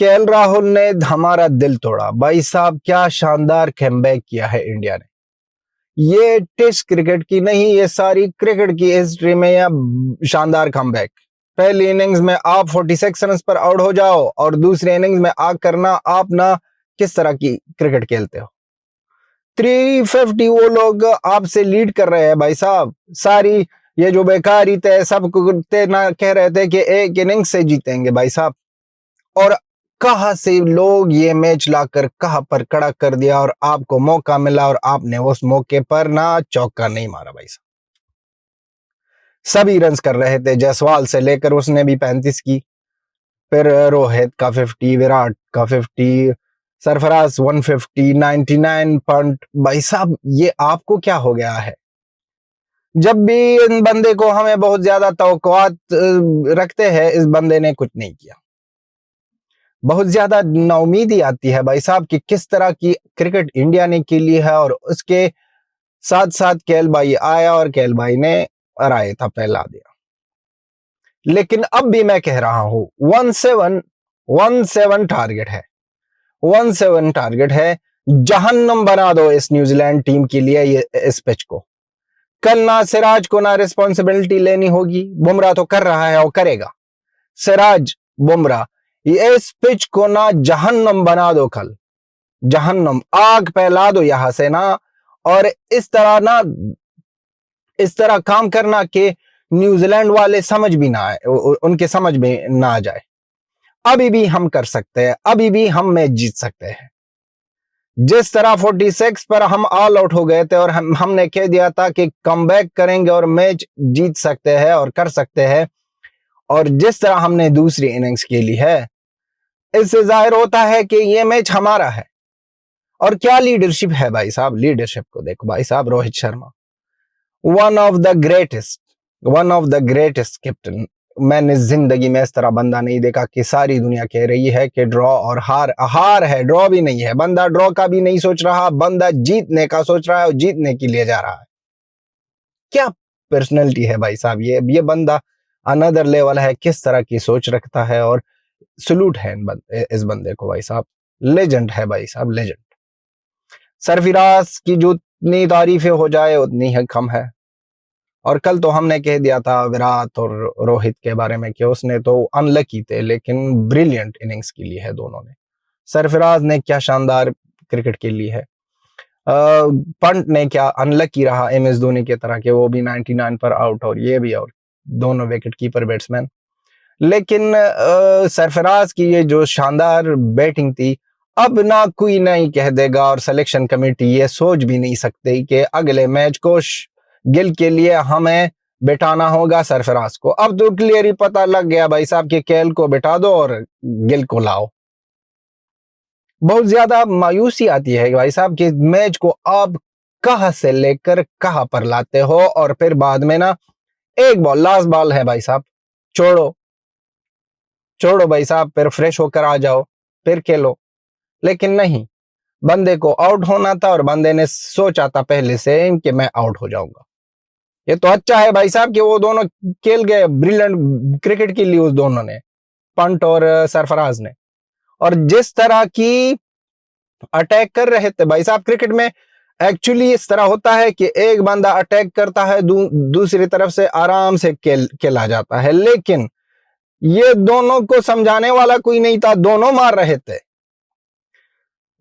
KL Rahul ने हमारा दिल तोड़ा भाई साहब। क्या शानदार कमबैक किया है इंडिया ने। ये टेस्ट क्रिकेट की नहीं, ये सारी क्रिकेट की हिस्ट्री में यह शानदार कमबैक। पहली इनिंग्स में आप 46 रन पर आउट हो जाओ और दूसरी इनिंग्स में आग करना, आप ना किस तरह की क्रिकेट खेलते हो। 350 वो लोग आपसे लीड कर रहे हैं भाई साहब। सारी ये जो बेकारी थे सब ना कह रहे थे कि एक इनिंग्स से जीतेंगे भाई साहब, और कहां से लोग ये मैच लाकर कहां पर खड़ा कर दिया और आपको मौका मिला और आपने उस मौके पर ना चौका नहीं मारा भाई साहब। सभी रन्स कर रहे थे, जायसवाल से लेकर उसने भी 35 की, फिर रोहित का 50, विराट का 50, सरफराज 150, 99 पॉइंट। भाई साहब ये आपको क्या हो गया है। जब भी इन बंदे को हमें बहुत ज्यादा तवक्कुआत रखते हैं, इस बंदे ने कुछ नहीं किया। बहुत ज्यादा नाउमीदी आती है भाई साहब कि किस तरह की क्रिकेट इंडिया ने खेली है, और उसके साथ साथ केएल भाई आया और केएल भाई ने हराया था, फैला दिया। लेकिन अब भी मैं कह रहा हूं 17 टारगेट है, 17 टारगेट है। जहन्नम बना दो इस न्यूजीलैंड टीम के लिए ये इस पिच को। कल ना सिराज को ना रिस्पॉन्सिबिलिटी लेनी होगी, बुमराह तो कर रहा है और करेगा। सिराज बुमराह इस पिच को ना जहन्नम बना दो, कल जहन्नम आग फैला दो यहां से ना, और इस तरह काम करना कि न्यूजीलैंड वाले समझ भी ना आए, उनके समझ में ना आ जाए। अभी भी हम कर सकते हैं, अभी भी हम मैच जीत सकते हैं। जिस तरह 46 पर हम ऑल आउट हो गए थे और हमने कह दिया था कि कमबैक करेंगे और मैच जीत सकते हैं और कर सकते हैं, और जिस तरह हमने दूसरी इनिंग्स खेली है, इससे जाहिर होता है कि ये मैच हमारा है। और क्या लीडरशिप है भाई साहब। लीडरशिप को देखो भाई साहब, Rohit Sharma one of the greatest captain. मैंने जिंदगी में इस तरह बंदा नहीं देखा कि सारी दुनिया कह रही है कि ड्रॉ और हार है, ड्रॉ भी नहीं है। बंदा ड्रॉ का भी नहीं सोच रहा, बंदा जीतने का सोच रहा है और जीतने के लिए जा रहा है। क्या पर्सनैलिटी है भाई साहब। ये बंदा अनदर लेवल है, किस तरह की सोच रखता है, और सलूट है इस बंदे को भाई साहब। लेजेंड है भाई साहब, लेजेंड। सरफराज की जितनी तारीफें हो जाए उतनी ही कम है। और कल तो हमने कह दिया था विराट और रोहित के बारे में कि उसने तो अनलकी थे, लेकिन ब्रिलियंट इनिंग्स की ली है दोनों ने। सरफराज ने क्या शानदार क्रिकेट के ली है। पंट ने क्या अनलकी रहा एमएस धोनी की तरह के, वो भी 99 पर आउट और ये भी, और दोनों विकेट कीपर बैट्समैन। लेकिन सरफराज की ये जो शानदार बैटिंग थी, अब ना कोई नहीं कह देगा, और सिलेक्शन कमेटी ये सोच भी नहीं सकती कि अगले मैच को गिल के लिए हमें बिठाना होगा सरफराज को। अब तो क्लियर ही पता लग गया भाई साहब कि केएल को बिठा दो और गिल को लाओ। बहुत ज्यादा मायूसी आती है भाई साहब कि मैच को आप कहां से लेकर कहां पर लाते हो, और फिर बाद में ना एक बॉल, लास्ट बॉल है भाई साहब, छोड़ो भाई साहब, फिर फ्रेश होकर आ जाओ, फिर खेलो। लेकिन नहीं, बंदे को आउट होना था और बंदे ने सोचा था पहले से कि मैं आउट हो जाऊंगा। ये तो अच्छा है भाई साहब कि वो दोनों खेल गए, ब्रिलियंट क्रिकेट के लिए उस दोनों ने, पंट और सरफराज ने। और जिस तरह की अटैक कर रहे थे भाई साहब, क्रिकेट में एक्चुअली इस तरह होता है कि एक बंदा अटैक करता है, दूसरी तरफ से आराम से खेला जाता है। लेकिन ये दोनों को समझाने वाला कोई नहीं था, दोनों मार रहे थे।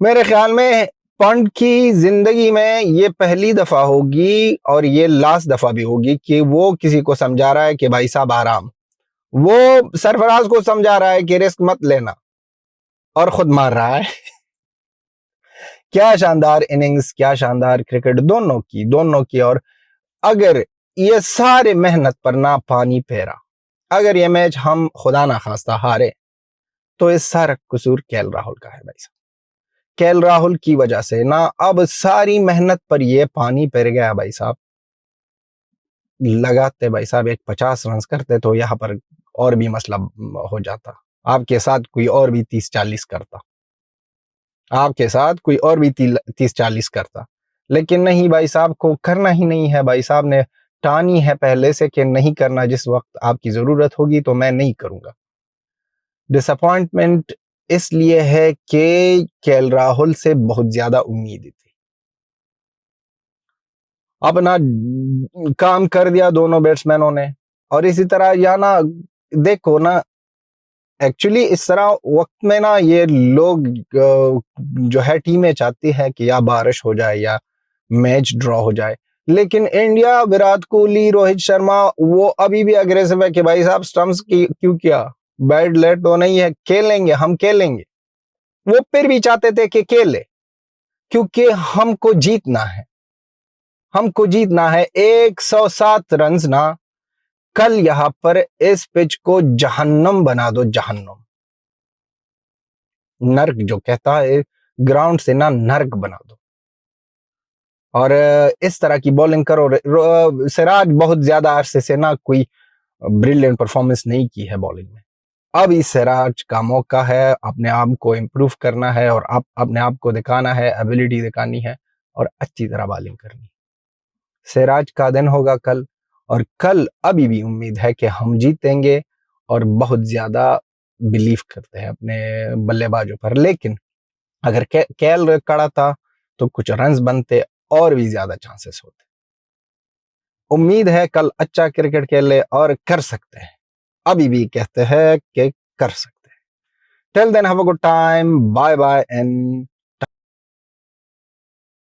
मेरे ख्याल में पंट की जिंदगी में ये पहली दफा होगी और ये लास्ट दफा भी होगी कि वो किसी को समझा रहा है कि भाई साहब आराम। वो सरफराज को समझा रहा है कि रिस्क मत लेना, और खुद मार रहा है। क्या शानदार इनिंग्स, क्या शानदार क्रिकेट दोनों की। और अगर ये सारे मेहनत पर ना पानी फेरा, अगर ये मैच हम खुदा ना खास्ता हारे, तो इस सारा कसूर केएल राहुल का है भाई साहब। केएल राहुल की वजह से ना अब सारी मेहनत पर ये पानी फिर गया भाई साहब। लगाते भाई साहब एक 50 रन करते तो यहां पर और भी मसला हो जाता, आपके साथ कोई और भी 30-40 करता, आपके साथ कोई और भी 30-40 करता। लेकिन नहीं, भाई साहब को करना ही नहीं है। भाई साहब ने ठानी है पहले से कि नहीं करना, जिस वक्त आपकी जरूरत होगी तो मैं नहीं करूंगा। डिसअपॉइंटमेंट इसलिए है कि केएल राहुल से बहुत ज्यादा उम्मीद थी। अपना काम कर दिया दोनों बैट्समैनों ने। और इसी तरह या ना देखो ना, एक्चुअली इस तरह वक्त में ना ये लोग जो है टीमें चाहती है कि या बारिश हो जाए या मैच ड्रॉ हो जाए, लेकिन इंडिया, विराट कोहली, रोहित शर्मा, वो अभी भी अग्रेसिव है कि भाई साहब स्टंप्स की क्यों किया, बैड लेट तो नहीं है, खेलेंगे, हम खेलेंगे। वो फिर भी चाहते थे कि खेले, क्योंकि हमको जीतना है, हमको जीतना है। 107 रन ना, कल यहां पर इस पिच को जहन्नम बना दो, जहन्नम, नर्क जो कहता है, ग्राउंड से ना नर्क बना दो। और इस तरह की बॉलिंग करो। सिराज बहुत ज्यादा अरसे से ना कोई ब्रिलियंट परफॉर्मेंस नहीं की है बॉलिंग में। अब इस सिराज का मौका है, अपने आप को इम्प्रूव करना है और अपने आप को दिखाना है, एबिलिटी दिखानी है और अच्छी तरह बॉलिंग करनी है। सिराज का दिन होगा कल, और कल अभी भी उम्मीद है कि हम जीतेंगे और बहुत ज्यादा बिलीव करते हैं अपने बल्लेबाजों पर। लेकिन अगर केएल कड़ा था तो कुछ रन्स बनते और भी ज्यादा चांसेस होते। उम्मीद है कल अच्छा क्रिकेट खेले और कर सकते हैं, अभी भी कहते हैं कि कर सकते हैं। Till then have a good time, bye bye and